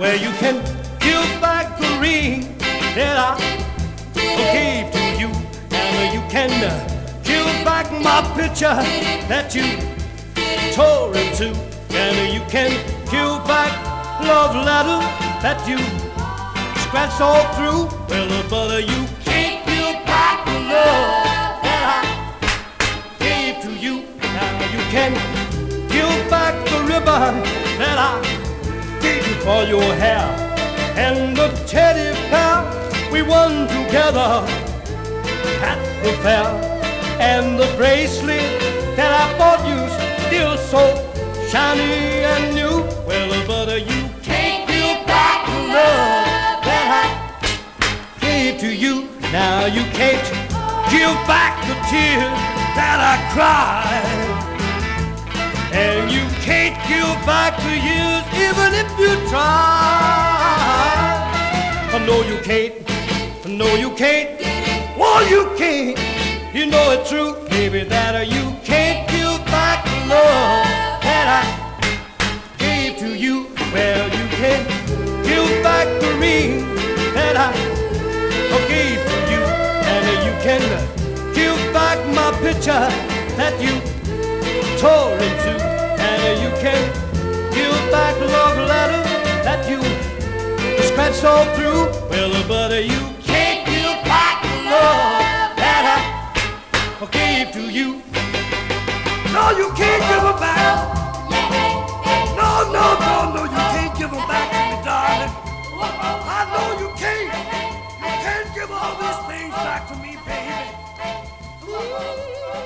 where you can give back the ring that I gave to you, and you can give back my picture that you tore into, and you can give back love letters that you scratched all through. Well, but you can't give back the love that I gave to you. Now you can give back the ribbon that I gave you for your hair, and the teddy bear we won together at the fair, and the bracelet that I bought you still so shiny and new. Well, but you can't give back the love that I gave to you. Now you can't give back the tears that I cried, and you can't give back the years even if you try. No, you can't. No, you can't. Oh, you can't. You know it's true, baby, that you can't give back the love that I gave to you. Well, you can give back the ring that I gave to you, and you can give back my picture that you tore into, and you can give back love letters that you scratched all through. Well, but you can't give back the love that I gave to you. No, you can't give it back. No, no, no, no, you can't give it back to me, darling. I know you can't. You can't give all these things back to me, baby. Ooh.